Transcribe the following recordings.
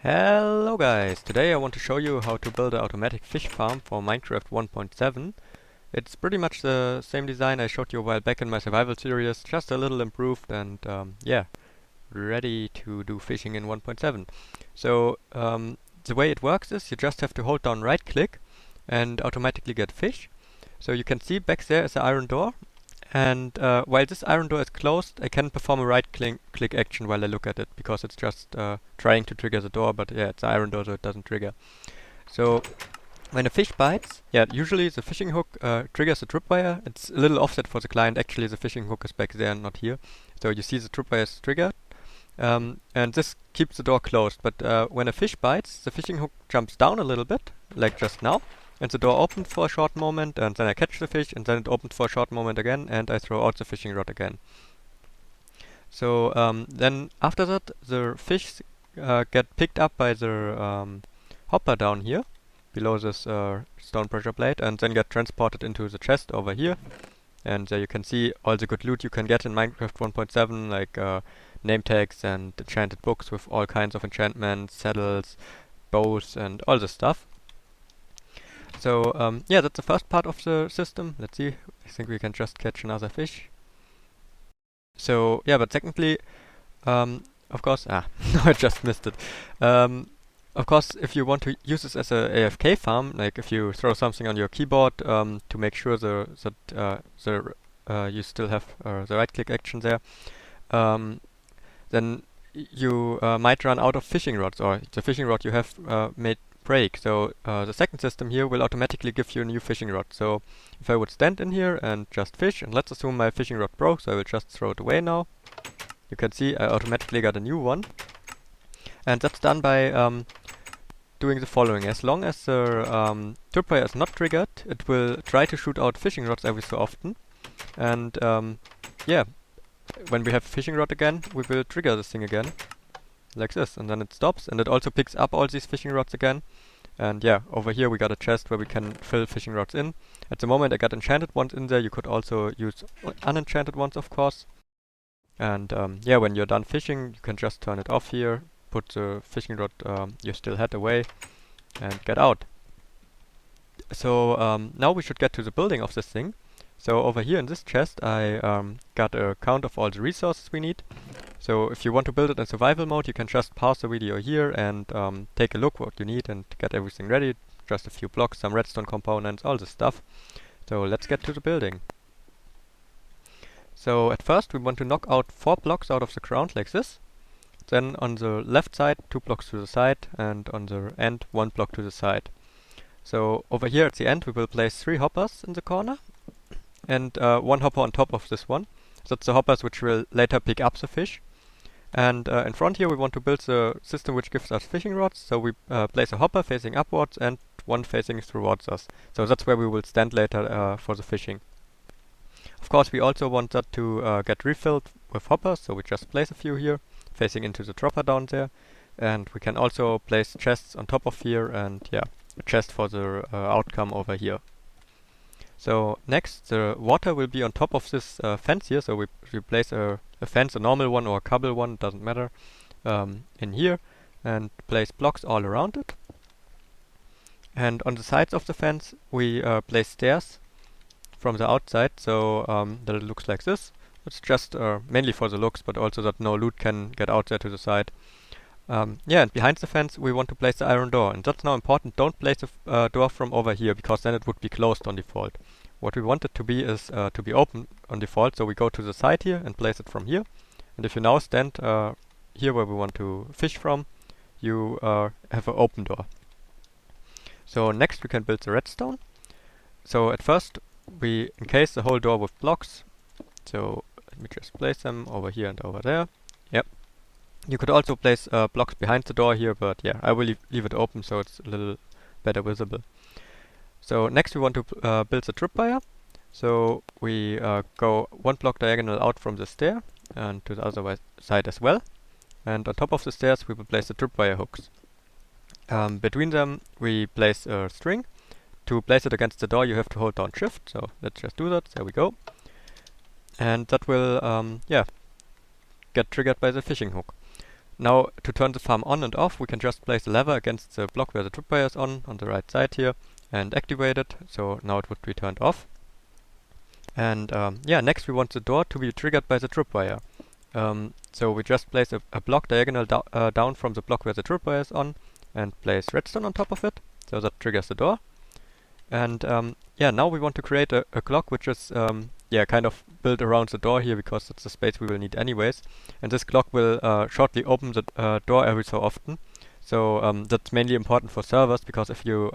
Hello guys! Today I want to show you how to build an automatic fish farm for Minecraft 1.7. It's pretty much the same design I showed you a while back in my survival series, just a little improved and yeah, ready to do fishing in 1.7. So the way it works is you just have to hold down right click and automatically get fish. So you can see back there is the iron door. And while this iron door is closed, I can perform a right click action while I look at it, because it's just trying to trigger the door, but yeah, it's an iron door, so it doesn't trigger. So when a fish bites, yeah, usually the fishing hook triggers the tripwire. It's a little offset for the client. Actually, the fishing hook is back there and not here. So you see the tripwire is triggered. And this keeps the door closed. But when a fish bites, the fishing hook jumps down a little bit, like just now. And the door opens for a short moment, and then I catch the fish, and then it opens for a short moment again, and I throw out the fishing rod again. So then after that, the fish get picked up by the hopper down here, below this stone pressure plate, and then get transported into the chest over here. And there you can see all the good loot you can get in Minecraft 1.7, like name tags and enchanted books with all kinds of enchantments, saddles, bows, and all this stuff. So yeah, that's the first part of the system. Let's see. I think we can just catch another fish. So yeah, but secondly, of course, no, I just missed it. Of course, if you want to use this as a AFK farm, like if you throw something on your keyboard to make sure you still have the right-click action there, then you might run out of fishing rods, or the fishing rod you have made break. So the second system here will automatically give you a new fishing rod. So if I would stand in here and just fish, and let's assume my fishing rod broke, so I will just throw it away now. You can see I automatically got a new one. And that's done by doing the following. As long as the tripwire is not triggered, it will try to shoot out fishing rods every so often. And yeah, when we have fishing rod again, we will trigger this thing again, like this, and then it stops, and it also picks up all these fishing rods again. And yeah, over here we got a chest where we can fill fishing rods in. At the moment I got enchanted ones in there. You could also use unenchanted ones, of course. And yeah, when you're done fishing, you can just turn it off here, put the fishing rod you still had away, and get out. So now we should get to the building of this thing. So over here in this chest I got a count of all the resources we need. So if you want to build it in survival mode, you can just pause the video here and take a look what you need and get everything ready. Just a few blocks, some redstone components, all this stuff. So let's get to the building. So at first we want to knock out 4 blocks out of the ground like this. Then on the left side 2 blocks to the side, and on the end 1 block to the side. So over here at the end we will place 3 hoppers in the corner, and 1 hopper on top of this one. That's the hoppers which will later pick up the fish. And in front here we want to build the system which gives us fishing rods. So we place a hopper facing upwards and 1 facing towards us. So that's where we will stand later for the fishing. Of course we also want that to get refilled with hoppers, so we just place a few here, facing into the dropper down there. And we can also place chests on top of here, and yeah, a chest for the outcome over here. So next, the water will be on top of this fence here. So we place a fence, a normal one or a cobble one, doesn't matter, in here, and place blocks all around it. And on the sides of the fence we place stairs from the outside, so that it looks like this. It's just mainly for the looks, but also that no loot can get out there to the side. Yeah, and behind the fence we want to place the iron door, and that's now important. Don't place the door from over here, because then it would be closed on default. What we want it to be is to be open on default, so we go to the side here and place it from here. And if you now stand here where we want to fish from, you have an open door. So next we can build the redstone. So at first we encase the whole door with blocks. So let me just place them over here and over there. Yep. You could also place blocks behind the door here, but yeah, I will leave it open so it's a little better visible. So next we want to build the tripwire. So we go 1 block diagonal out from the stair and to the other side as well. And on top of the stairs we will place the tripwire hooks. Between them we place a string. To place it against the door you have to hold down shift, so let's just do that. There we go. And that will yeah, get triggered by the fishing hook. now to turn the farm on and off, we can just place a lever against the block where the tripwire is on the right side here, and activate it, so now it would be turned off. And yeah, next we want the door to be triggered by the tripwire. So we just place a block diagonal down from the block where the tripwire is on, and place redstone on top of it, so that triggers the door. And yeah, now we want to create a clock which is yeah, kind of built around the door here, because that's the space we will need anyways. And this clock will shortly open the door every so often. So that's mainly important for servers, because if you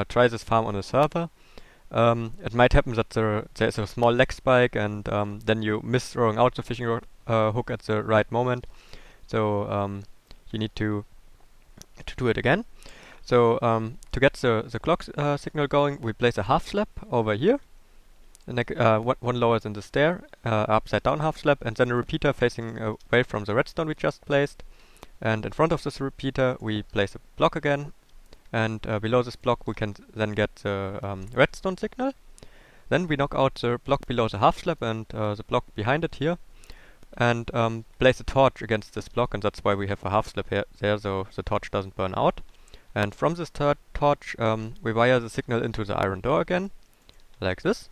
try this farm on a server, it might happen that there is a small lag spike, and then you miss throwing out the fishing rod hook at the right moment. So you need to do it again. So to get the clock signal going, we place a half slab over here, and one lower than the stair, upside down half slab, and then a repeater facing away from the redstone we just placed. And in front of this repeater we place a block again, and below this block we can then get the redstone signal. Then we knock out the block below the half slab and the block behind it here, and place a torch against this block, and that's why we have a half slab here there, so the torch doesn't burn out. And from this torch we wire the signal into the iron door again, like this.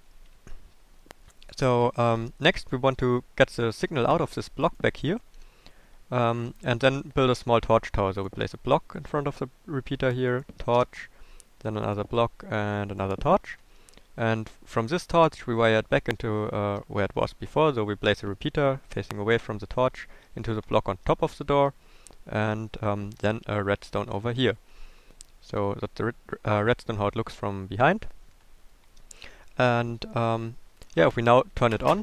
So next we want to get the signal out of this block back here, and then build a small torch tower. So we place a block in front of the repeater here, torch, then another block and another torch. And from this torch we wire it back into where it was before, so we place a repeater facing away from the torch into the block on top of the door, and then a redstone over here. So that's the redstone how it looks from behind. And yeah, if we now turn it on,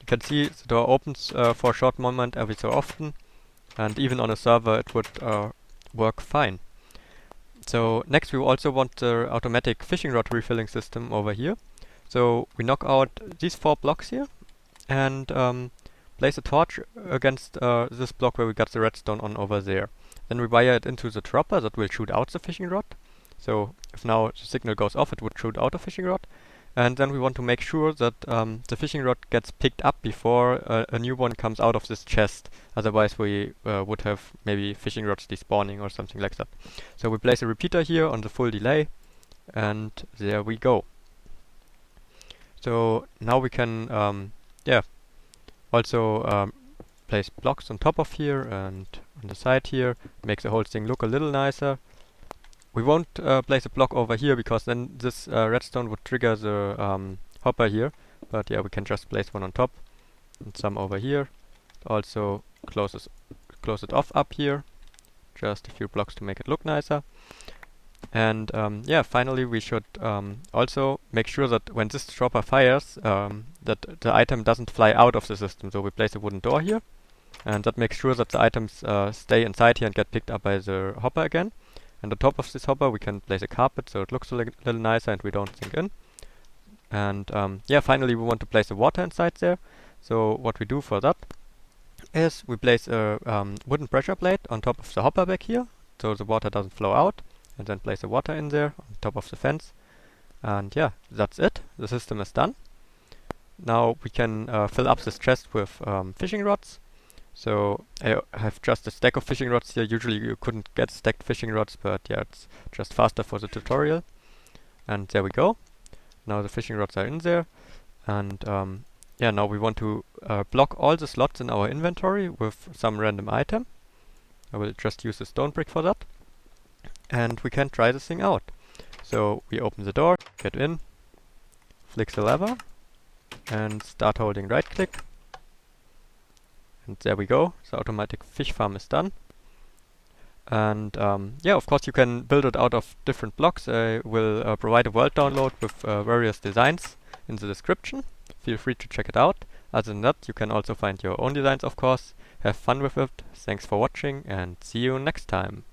you can see the door opens for a short moment every so often, and even on a server it would work fine. So next we also want the automatic fishing rod refilling system over here. So we knock out these 4 blocks here, and place a torch against this block where we got the redstone on over there. Then we wire it into the dropper that will shoot out the fishing rod. So if now the signal goes off, it would shoot out a fishing rod. And then we want to make sure that the fishing rod gets picked up before a new one comes out of this chest. Otherwise we would have maybe fishing rods despawning or something like that. So we place a repeater here on the full delay, and there we go. So now we can yeah, also place blocks on top of here and on the side here, makes the whole thing look a little nicer. We won't place a block over here, because then this redstone would trigger the hopper here, but yeah, we can just place one on top and some over here. Also close it off up here, just a few blocks to make it look nicer. And yeah, finally we should also make sure that when this dropper fires, that the item doesn't fly out of the system. So we place a wooden door here, and that makes sure that the items stay inside here and get picked up by the hopper again. And on top of this hopper we can place a carpet, so it looks a little nicer and we don't sink in. And yeah, finally we want to place a water inside there. So what we do for that is we place a wooden pressure plate on top of the hopper back here, so the water doesn't flow out, and then place the water in there on top of the fence. And yeah, that's it. The system is done. Now we can fill up this chest with fishing rods. So I have just a stack of fishing rods here. Usually you couldn't get stacked fishing rods, but yeah, it's just faster for the tutorial. And there we go. Now the fishing rods are in there. And yeah, now we want to block all the slots in our inventory with some random item. I will just use a stone brick for that. And we can try this thing out. So we open the door, get in, flick the lever, and start holding right click. And there we go, the automatic fish farm is done. And yeah, of course you can build it out of different blocks. I will provide a world download with various designs in the description. Feel free to check it out. Other than that, you can also find your own designs, of course. Have fun with it. Thanks for watching, and see you next time.